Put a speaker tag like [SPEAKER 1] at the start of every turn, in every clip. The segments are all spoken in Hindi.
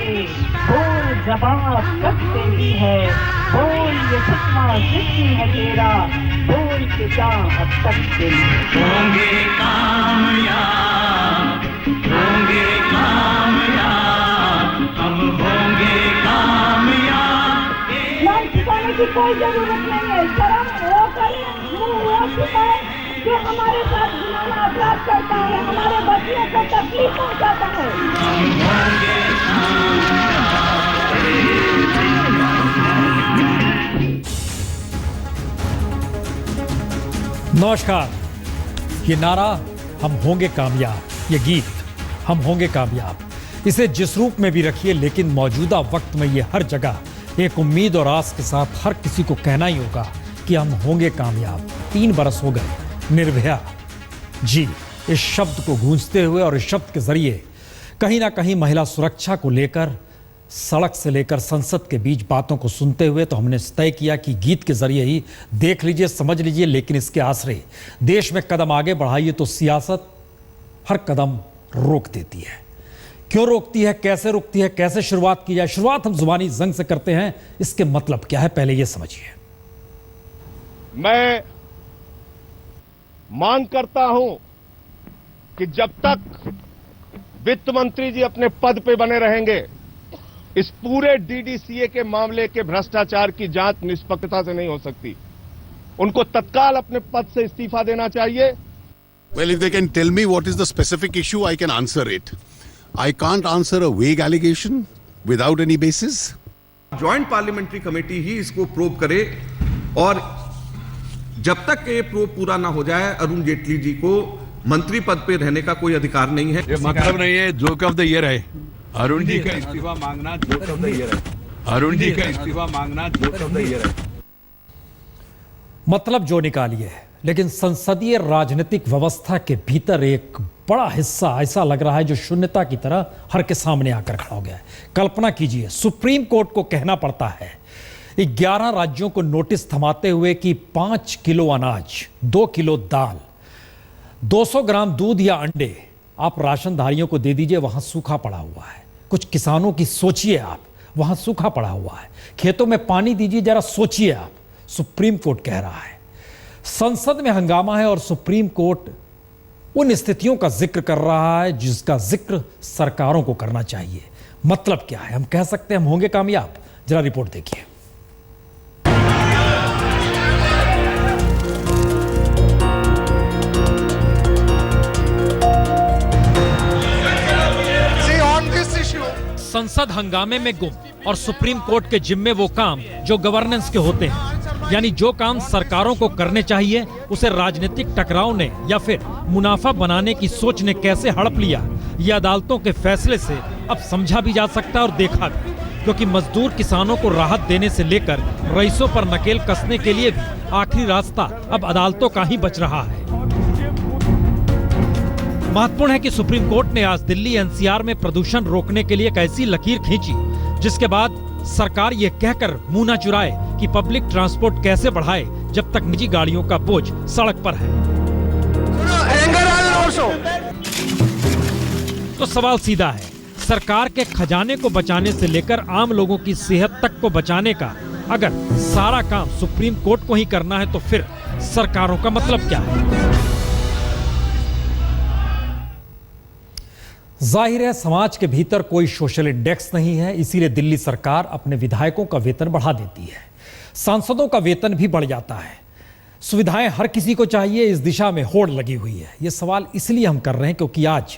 [SPEAKER 1] के बोल जवाब कब तेरी है, बोल ये सपना जिसकी है तेरा, बोल के क्या अब तक तेरी।
[SPEAKER 2] होंगे कामयाब, होंगे कामयाब, हम होंगे कामयाब।
[SPEAKER 3] लाल छिपाने की कोई जरूरत नहीं है। शर्म वो करे, मुंह वो छिपाए जो हमारे साथ घिनौना अपराध करता है, हमारे बच्चियों को तकलीफ पहुंचाता है।
[SPEAKER 2] हम होंगे
[SPEAKER 4] नमस्कार। ये नारा हम होंगे कामयाब, ये गीत हम होंगे कामयाब, इसे जिस रूप में भी रखिए लेकिन मौजूदा वक्त में ये हर जगह एक उम्मीद और आस के साथ हर किसी को कहना ही होगा कि हम होंगे कामयाब। 3 बरस हो गए निर्भया जी इस शब्द को गूंजते हुए और इस शब्द के जरिए कहीं ना कहीं महिला सुरक्षा को लेकर सड़क से लेकर संसद के बीच बातों को सुनते हुए तो हमने तय किया कि गीत के जरिए ही देख लीजिए, समझ लीजिए, लेकिन इसके आसरे देश में कदम आगे बढ़ाइए तो सियासत हर कदम रोक देती है। क्यों रोकती है, कैसे रोकती है, कैसे शुरुआत की जाए? शुरुआत हम जुबानी जंग से करते हैं, इसके मतलब क्या है पहले ये समझिए।
[SPEAKER 5] मैं मांग करता हूं कि जब तक वित्त मंत्री जी अपने पद पे बने रहेंगे, इस पूरे डीडीसीए के मामले के भ्रष्टाचार की जांच निष्पक्षता से नहीं हो सकती। उनको तत्काल अपने पद से इस्तीफा देना चाहिए।
[SPEAKER 6] Well, if they can tell me what is the specific issue, I can answer it. I can't answer a vague allegation without any basis.
[SPEAKER 7] Joint parliamentary committee ही इसको प्रोब करे और जब तक ये प्रोब पूरा ना हो जाए अरुण जेटली जी को मंत्री पद पे रहने का कोई अधिकार नहीं है।
[SPEAKER 8] ये मतलब नहीं है जोक ऑफ द ईयर है। अरुण जी का इस्तीफा मांगना जोक ऑफ द ईयर है। अरुण जी का इस्तीफा मांगना जोक ऑफ द ईयर है।
[SPEAKER 4] मतलब जो निकालिए, लेकिन संसदीय राजनीतिक व्यवस्था के भीतर एक बड़ा हिस्सा ऐसा लग रहा है जो शून्यता की तरह हर के सामने आकर खड़ा हो गया है। कल्पना कीजिए, सुप्रीम कोर्ट को कहना पड़ता है 11 राज्यों को नोटिस थमाते हुए कि 5 किलो अनाज, 2 किलो दाल, 200 ग्राम दूध या अंडे आप राशनधारियों को दे दीजिए, वहां सूखा पड़ा हुआ है। कुछ किसानों की सोचिए आप, वहां सूखा पड़ा हुआ है। खेतों में पानी दीजिए, जरा सोचिए आप। सुप्रीम कोर्ट कह रहा है। संसद में हंगामा है और सुप्रीम कोर्ट उन स्थितियों का जिक्र कर रहा है जिसका जिक्र सरकारों को करना चाहिए। मतलब क्या है? हम कह सकते हैं हम होंगे कामयाब। जरा रिपोर्ट देखिए। संसद हंगामे में गुम और सुप्रीम कोर्ट के जिम्मे वो काम जो गवर्नेंस के होते हैं, यानी जो काम सरकारों को करने चाहिए उसे राजनीतिक टकराव ने या फिर मुनाफा बनाने की सोच ने कैसे हड़प लिया, ये अदालतों के फैसले से अब समझा भी जा सकता है और देखा भी। क्योंकि मजदूर किसानों को राहत देने से लेकर रईसों पर नकेल कसने के लिए भी आखिरी रास्ता अब अदालतों का ही बच रहा है। महत्वपूर्ण है कि सुप्रीम कोर्ट ने आज दिल्ली एनसीआर में प्रदूषण रोकने के लिए एक ऐसी लकीर खींची जिसके बाद सरकार ये कहकर मुंह न चुराए कि पब्लिक ट्रांसपोर्ट कैसे बढ़ाए जब तक निजी गाड़ियों का बोझ सड़क पर है। तो सवाल सीधा है, सरकार के खजाने को बचाने से लेकर आम लोगों की सेहत तक को बचाने का अगर सारा काम सुप्रीम कोर्ट को ही करना है तो फिर सरकारों का मतलब क्या है? जाहिर है समाज के भीतर कोई सोशल इंडेक्स नहीं है, इसीलिए दिल्ली सरकार अपने विधायकों का वेतन बढ़ा देती है, सांसदों का वेतन भी बढ़ जाता है। सुविधाएं हर किसी को चाहिए, इस दिशा में होड़ लगी हुई है। यह सवाल इसलिए हम कर रहे हैं क्योंकि आज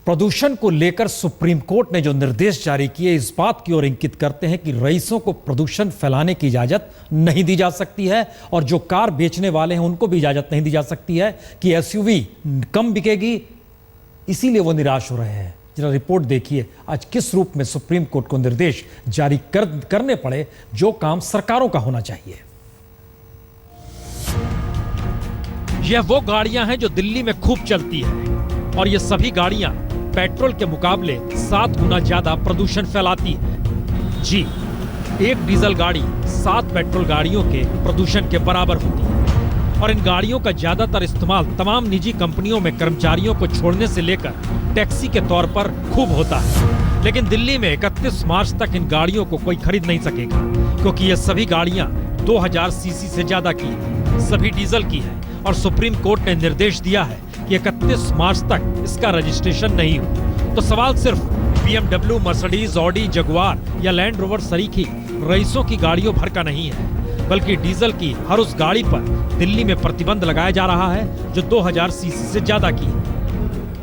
[SPEAKER 4] प्रदूषण को लेकर सुप्रीम कोर्ट ने जो निर्देश जारी किए इस बात की ओर इंगित करते हैं कि रईसों को प्रदूषण फैलाने की इजाजत नहीं दी जा सकती है और जो कार बेचने वाले हैं उनको भी इजाजत नहीं दी जा सकती है कि एसयूवी कम बिकेगी, इसीलिए वो निराश हो रहे हैं। जरा रिपोर्ट देखिए आज किस रूप में सुप्रीम कोर्ट को निर्देश जारी करने पड़े जो काम सरकारों का होना चाहिए। यह वो गाड़ियां हैं जो दिल्ली में खूब चलती है और ये सभी गाड़ियां पेट्रोल के मुकाबले 7 गुना ज्यादा प्रदूषण फैलाती है। जी, एक डीजल गाड़ी 7 पेट्रोल गाड़ियों के प्रदूषण के बराबर होती है और इन गाड़ियों का ज्यादातर इस्तेमाल तमाम निजी कंपनियों में कर्मचारियों को छोड़ने से लेकर टैक्सी के तौर पर खूब होता है। लेकिन दिल्ली में 31 मार्च तक इन गाड़ियों को कोई खरीद नहीं सकेगा, क्योंकि ये सभी गाड़ियां 2000 सीसी से ज्यादा की है, सभी डीजल की है और सुप्रीम कोर्ट ने निर्देश दिया है कि 31 मार्च तक इसका रजिस्ट्रेशन नहीं हो। तो सवाल सिर्फ BMW, मर्सिडीज, ऑडी, जगुआर या लैंड रोवर सरीखी रईसों की गाड़ियों भर का नहीं है, बल्कि डीजल की हर उस गाड़ी पर दिल्ली में प्रतिबंध लगाया जा रहा है जो 2000 सीसी से ज्यादा की है।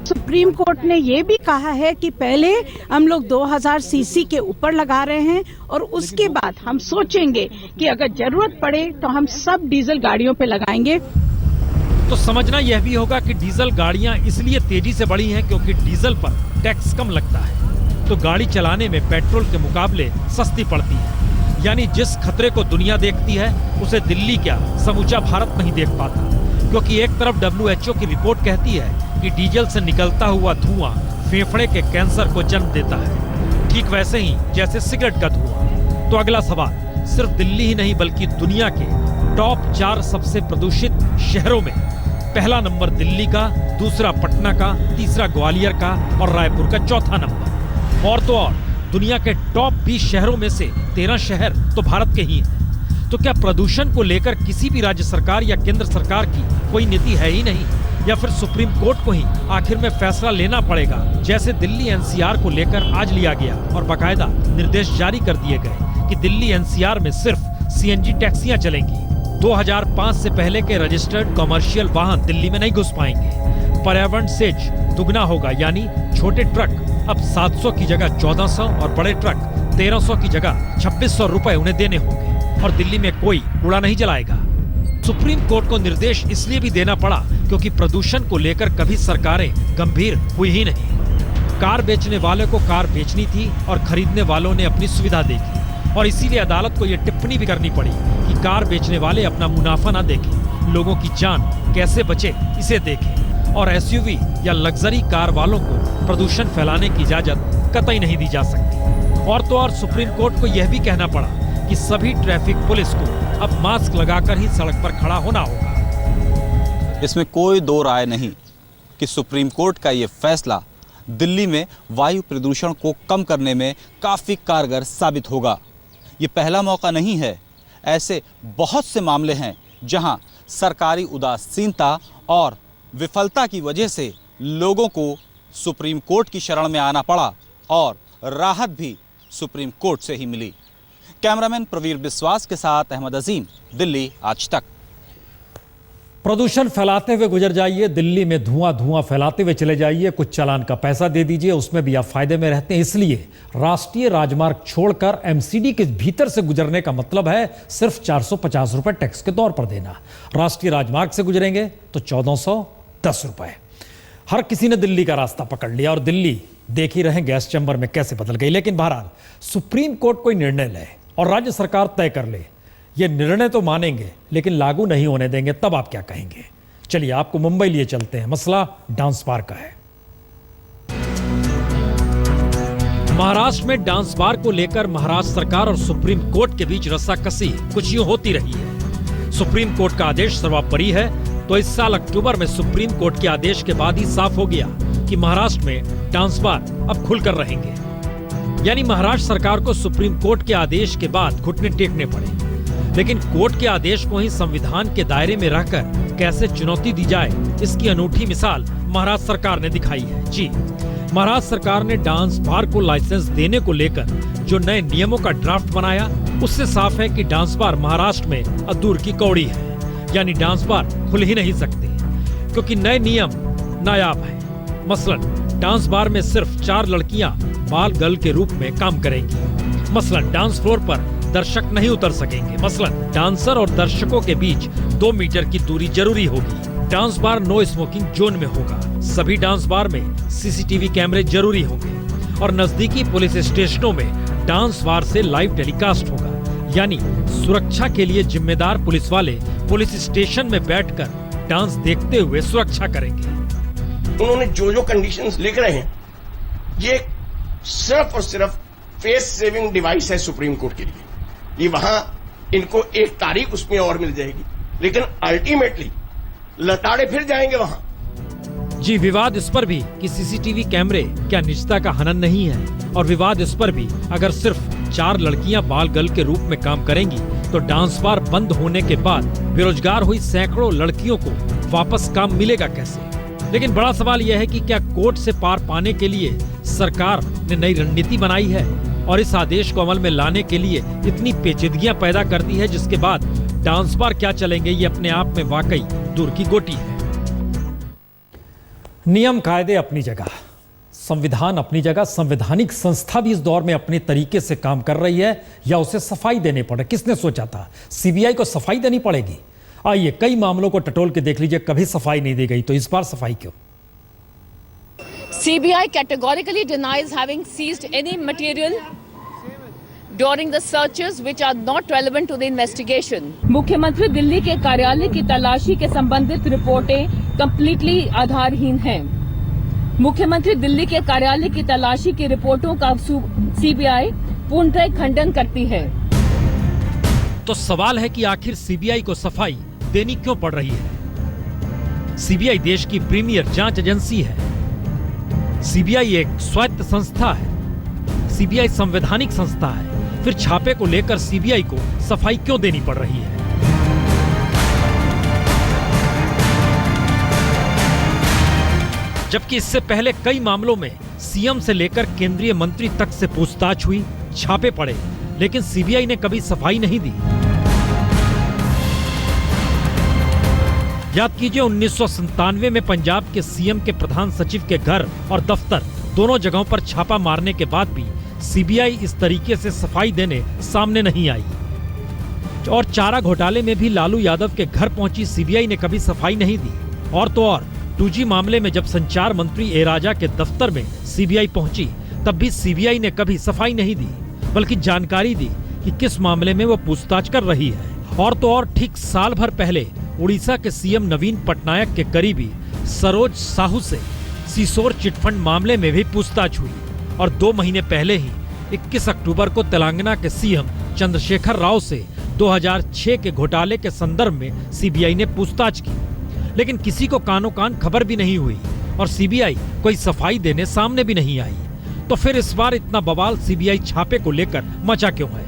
[SPEAKER 3] सुप्रीम कोर्ट ने ये भी कहा है कि पहले हम लोग 2000 सीसी के ऊपर लगा रहे हैं और उसके बाद हम सोचेंगे कि अगर जरूरत पड़े तो हम सब डीजल गाड़ियों पे लगाएंगे।
[SPEAKER 4] तो समझना यह भी होगा कि डीजल गाड़ियां इसलिए तेजी से बढ़ी हैं क्योंकि डीजल पर टैक्स कम लगता है, तो गाड़ी चलाने में पेट्रोल के मुकाबले सस्ती पड़ती है। यानी जिस खतरे को दुनिया देखती है उसे दिल्ली क्या समूचा भारत नहीं देख पाता, क्योंकि एक तरफ WHO की रिपोर्ट कहती है कि डीजल से निकलता हुआ धुआं फेफड़े के कैंसर को जन्म देता है, ठीक वैसे ही जैसे सिगरेट का धुआं। तो अगला सवाल सिर्फ दिल्ली ही नहीं बल्कि दुनिया के टॉप 4 सबसे प्रदूषित शहरों में पहला नंबर दिल्ली का, दूसरा पटना का, तीसरा ग्वालियर का और रायपुर का चौथा नंबर। और तो और दुनिया के टॉप 20 शहरों में से 13 शहर तो भारत के ही हैं। तो क्या प्रदूषण को लेकर किसी भी राज्य सरकार या केंद्र सरकार की कोई नीति है ही नहीं, या फिर सुप्रीम कोर्ट को ही आखिर में फैसला लेना पड़ेगा, जैसे दिल्ली NCR को लेकर आज लिया गया और बाकायदा निर्देश जारी कर दिए गए कि दिल्ली NCR में सिर्फ CNG टैक्सियां चलेंगी। 2005 से पहले के रजिस्टर्ड कमर्शियल वाहन दिल्ली में नहीं घुस पाएंगे। पर्यावरण सेज दुगना होगा, यानी छोटे ट्रक अब 700 की जगह 1400 और बड़े ट्रक 1300 की जगह 2600 रुपए उन्हें देने होंगे और दिल्ली में कोई कूड़ा नहीं जलाएगा। सुप्रीम कोर्ट को निर्देश इसलिए भी देना पड़ा क्योंकि प्रदूषण को लेकर कभी सरकारें गंभीर हुई ही नहीं। कार बेचने वाले को कार बेचनी थी और खरीदने वालों ने अपनी सुविधा देखी, और इसीलिए अदालत को यह टिप्पणी भी करनी पड़ी कि कार बेचने वाले अपना मुनाफा ना देखें, लोगों की जान कैसे बचे इसे देखें, और SUV या लग्जरी कार वालों को प्रदूषण फैलाने की इजाजत कतई नहीं दी जा सकती। और तो और सुप्रीम कोर्ट को यह भी कहना पड़ा कि सभी ट्रैफिक पुलिस को अब मास्क लगाकर ही सड़क पर खड़ा होना होगा।
[SPEAKER 9] इसमें कोई दो राय नहीं कि सुप्रीम कोर्ट का ये फैसला दिल्ली में वायु प्रदूषण को कम करने में काफी कारगर साबित होगा। ये पहला मौका नहीं है, ऐसे बहुत से मामले हैं जहां सरकारी उदासीनता और विफलता की वजह से लोगों को सुप्रीम कोर्ट की शरण में आना पड़ा और राहत भी सुप्रीम कोर्ट से ही मिली। कैमरामैन प्रवीर विश्वास के साथ अहमद अजीम, दिल्ली आज तक।
[SPEAKER 4] प्रदूषण फैलाते हुए गुजर जाइए, दिल्ली में धुआं फैलाते हुए चले जाइए, कुछ चालान का पैसा दे दीजिए, उसमें भी आप फायदे में रहते हैं। इसलिए राष्ट्रीय राजमार्ग छोड़कर MCD के भीतर से गुजरने का मतलब है सिर्फ 450 रुपए टैक्स के तौर पर देना। राष्ट्रीय राजमार्ग से गुजरेंगे तो 1410 रुपए। हर किसी ने दिल्ली का रास्ता पकड़ लिया और दिल्ली देख ही रहे गैस चैम्बर में कैसे बदल गई। लेकिन बहरहाल सुप्रीम कोर्ट कोई निर्णय ले और राज्य सरकार तय कर ले, ये निर्णय तो मानेंगे लेकिन लागू नहीं होने देंगे, तब आप क्या कहेंगे? चलिए आपको मुंबई लिए चलते हैं। मसला डांस बार का है। महाराष्ट्र में डांस बार को लेकर महाराष्ट्र सरकार और सुप्रीम कोर्ट के बीच रस्साकसी कुछ यूं होती रही है। सुप्रीम कोर्ट का आदेश सर्वोपरि है, तो इस साल अक्टूबर में सुप्रीम कोर्ट के आदेश के बाद ही साफ हो गया कि महाराष्ट्र में डांस बार अब खुलकर रहेंगे। यानी महाराष्ट्र सरकार को सुप्रीम कोर्ट के आदेश के बाद घुटने टेकने पड़े। लेकिन कोर्ट के आदेश को ही संविधान के दायरे में रहकर कैसे चुनौती दी जाए, इसकी अनूठी मिसाल महाराष्ट्र सरकार ने दिखाई है। जी, महाराष्ट्र सरकार ने डांस बार को लाइसेंस देने को लेकर जो नए नियमों का ड्राफ्ट बनाया, उससे साफ है कि डांस बार महाराष्ट्र में अधूर की कौड़ी है। यानी डांस बार खुल ही नहीं सकते क्योंकि नए नियम नायाब है। मसलन डांस बार में सिर्फ 4 लड़कियां बाल गर्ल के रूप में काम करेंगी। मसलन डांस फ्लोर पर दर्शक नहीं उतर सकेंगे। मसलन डांसर और दर्शकों के बीच 2 मीटर की दूरी जरूरी होगी। Dance bar no smoking zone में होगा। सभी डांस बार में CCTV कैमरे जरूरी होंगे और नजदीकी पुलिस स्टेशनों में डांस बार से लाइव टेलीकास्ट होगा। यानी सुरक्षा के लिए जिम्मेदार पुलिस वाले पुलिस स्टेशन में बैठकर डांस देखते हुए सुरक्षा करेंगे।
[SPEAKER 10] उन्होंने जो कंडीशंस लिख रहे हैं, ये सिर्फ और सिर्फ फेस सेविंग डिवाइस है सुप्रीम कोर्ट के लिए। ये वहां इनको एक तारीख उसमें और मिल जाएगी, लेकिन अल्टीमेटली लताड़े फिर जाएंगे वहां।
[SPEAKER 4] जी, विवाद इस पर भी कि सीसीटीवी कैमरे क्या निजता का हनन नहीं है, और विवाद इस पर भी अगर सिर्फ 4 लड़कियां बाल गर्ल के रूप में काम करेंगी तो डांस बार बंद होने के बाद बेरोजगार हुई सैकड़ों लड़कियों को वापस काम मिलेगा कैसे। लेकिन बड़ा सवाल यह है कि क्या कोर्ट से पार पाने के लिए सरकार ने नई रणनीति बनाई है और इस आदेश को अमल में लाने के लिए इतनी पेचीदगियां पैदा कर दी है, जिसके बाद डांस बार क्या चलेंगे ये अपने आप में वाकई दूर की गोटी है। नियम कायदे अपनी जगह, संविधान अपनी जगह, संवैधानिक संस्था भी इस दौर में अपने तरीके से काम कर रही है या उसे सफाई देनी पड़े। किसने सोचा था सीबीआई को सफाई देनी पड़ेगी? आइए कई मामलों को टटोल के देख लीजिए, कभी सफाई नहीं दी गई, तो इस बार सफाई क्यों?
[SPEAKER 11] CBI categorically denies having seized any material during the searches which are not relevant to the investigation. मुख्यमंत्री दिल्ली के कार्यालय की तलाशी के संबंधित रिपोर्टें कंप्लीटली आधारहीन हैं। मुख्यमंत्री दिल्ली के कार्यालय की तलाशी की रिपोर्टों का CBI पूर्णतः खंडन करती है।
[SPEAKER 4] तो सवाल है कि आखिर सीबीआई को सफाई देनी क्यों पड़ रही है? सीबीआई देश की प्रीमियर जांच एजेंसी है। सीबीआई एक स्वायत्त संस्था है। सीबीआई संवैधानिक संस्था है। फिर छापे को लेकर सीबीआई को सफाई क्यों देनी पड़ रही है? जबकि इससे पहले कई मामलों में सीएम से लेकर केंद्रीय मंत्री तक से पूछताछ हुई, छापे पड़े, लेकिन सीबीआई ने कभी सफाई नहीं दी। याद कीजिए 1997 में पंजाब के सीएम के प्रधान सचिव के घर और दफ्तर दोनों जगहों पर छापा मारने के बाद भी सीबीआई इस तरीके से सफाई देने सामने नहीं आई। और चारा घोटाले में भी लालू यादव के घर पहुंची सीबीआई ने कभी सफाई नहीं दी। और तो और 2G मामले में जब संचार मंत्री ए राजा के दफ्तर में सीबीआई पहुंची, तब भी सीबीआई ने कभी सफाई नहीं दी, बल्कि जानकारी दी कि किस मामले में वो पूछताछ कर रही है। और तो और ठीक साल भर पहले उड़ीसा के सीएम नवीन पटनायक के करीबी सरोज साहू से सिसोर चिटफंड मामले में भी पूछताछ हुई। और 2 महीने पहले ही 21 अक्टूबर को तेलंगाना के सीएम चंद्रशेखर राव से 2006 के घोटाले के संदर्भ में सीबीआई ने पूछताछ की, लेकिन किसी को कानो कान खबर भी नहीं हुई और सीबीआई कोई सफाई देने सामने भी नहीं आई। तो फिर इस बार इतना बवाल सीबीआई छापे को लेकर मचा क्यों है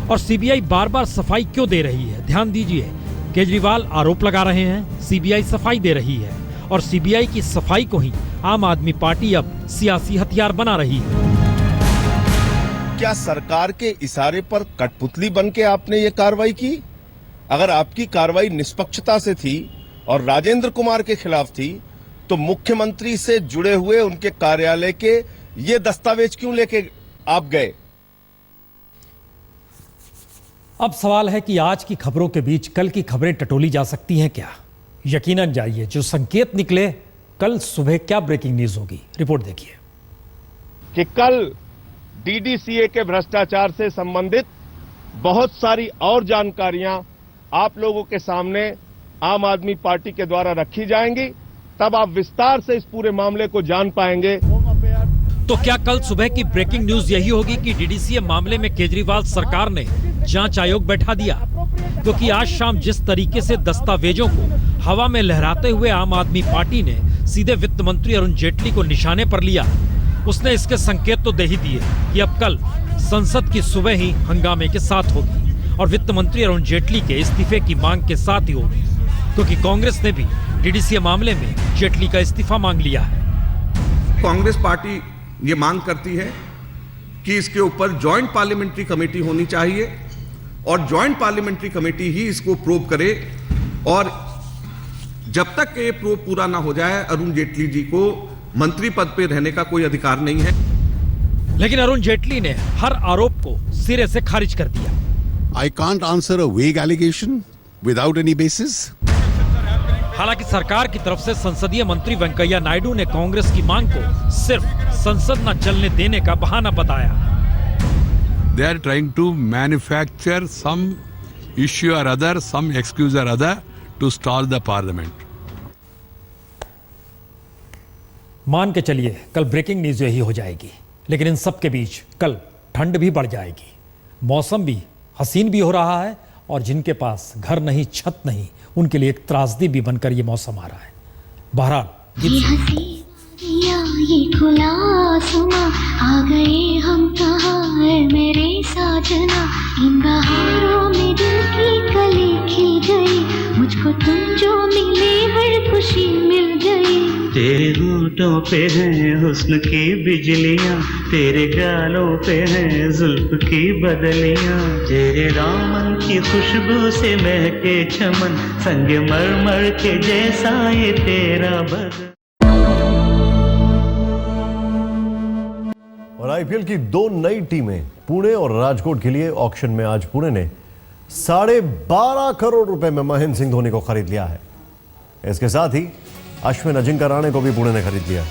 [SPEAKER 4] और सीबीआई बार बार सफाई क्यों दे रही है? ध्यान दीजिए, केजरीवाल आरोप लगा रहे हैं सीबीआई सफाई दे रही है और सीबीआई की सफाई को ही आम आदमी पार्टी अब सियासी हथियार बना रही है।
[SPEAKER 5] क्या सरकार के इशारे पर कठपुतली बन के आपने ये कार्रवाई की? अगर आपकी कार्रवाई निष्पक्षता से थी और राजेंद्र कुमार के खिलाफ थी, तो मुख्यमंत्री से जुड़े हुए उनके कार्यालय के ये दस्तावेज क्यों लेके आप गए?
[SPEAKER 4] अब सवाल है कि आज की खबरों के बीच कल की खबरें टटोली जा सकती हैं क्या? यकीनन जाइए, जो संकेत निकले कल सुबह क्या ब्रेकिंग न्यूज होगी, रिपोर्ट देखिए।
[SPEAKER 5] कि कल डीडीसीए के भ्रष्टाचार से संबंधित बहुत सारी और जानकारियां आप लोगों के सामने आम आदमी पार्टी के द्वारा रखी जाएंगी, तब आप विस्तार से इस पूरे मामले को जान पाएंगे।
[SPEAKER 4] तो क्या कल सुबह की ब्रेकिंग न्यूज यही होगी कि डीडीसीए मामले में केजरीवाल सरकार ने जांच आयोग बैठा दिया? क्योंकि आज शाम जिस तरीके से दस्तावेजों को हवा में लहराते हुए आम आदमी पार्टी ने सीधे वित्त मंत्री अरुण जेटली को निशाने पर लिया, उसने इसके संकेत तो दे ही दिए कि अब कल संसद की सुबह ही हंगामे के साथ होगी और वित्त मंत्री अरुण जेटली के इस्तीफे की मांग के साथ ही होगी, क्योंकि कांग्रेस ने भी डीडीसीए मामले में जेटली का इस्तीफा मांग लिया है।
[SPEAKER 7] कांग्रेस पार्टी ये मांग करती है कि इसके ऊपर जॉइंट पार्लियामेंट्री कमेटी होनी चाहिए और जॉइंट पार्लियामेंट्री कमेटी ही इसको प्रोब करे, और जब तक ये प्रोब पूरा ना हो जाए अरुण जेटली जी को मंत्री पद पे रहने का कोई अधिकार नहीं है।
[SPEAKER 4] लेकिन अरुण जेटली ने हर आरोप को सिरे से खारिज कर दिया।
[SPEAKER 6] I can't answer a vague allegation without any basis.
[SPEAKER 4] हालांकि सरकार की तरफ से संसदीय मंत्री वेंकैया नायडू ने कांग्रेस की मांग को सिर्फ संसद न चलने देने का बहाना बताया।
[SPEAKER 8] They are trying to manufacture some issue or other, some excuse or other to stall the parliament.
[SPEAKER 4] मान के चलिए कल ब्रेकिंग न्यूज यही हो जाएगी, लेकिन इन सब के बीच कल ठंड भी बढ़ जाएगी, मौसम भी हसीन भी हो रहा है और जिनके पास घर नहीं, छत नहीं, उनके लिए एक त्रासदी भी बनकर ये मौसम आ रहा है। बहरहाल
[SPEAKER 12] ये हंसी ये खुला आसमां, आ गए हम कहाँ है मेरे साजना। इन बहारों में दिल की कली खिल गई, मुझको तुम जो मिले हर खुशी मिल गई।
[SPEAKER 13] तेरे होठों पे हैं हुस्न की बिजलियाँ, तेरे गालों पे हैं जुल्फ की बदलियाँ। तेरे दामन की खुशबू से महके चमन, संग मरमर के जैसा ये तेरा बदन।
[SPEAKER 14] और आईपीएल की 2 नई टीमें पुणे और राजकोट के लिए ऑक्शन में आज पुणे ने 12.5 करोड़ रुपए में महेंद्र सिंह धोनी को खरीद लिया है। इसके साथ ही अश्विन अजिंक्य रहाणे को भी पुणे ने खरीद लिया।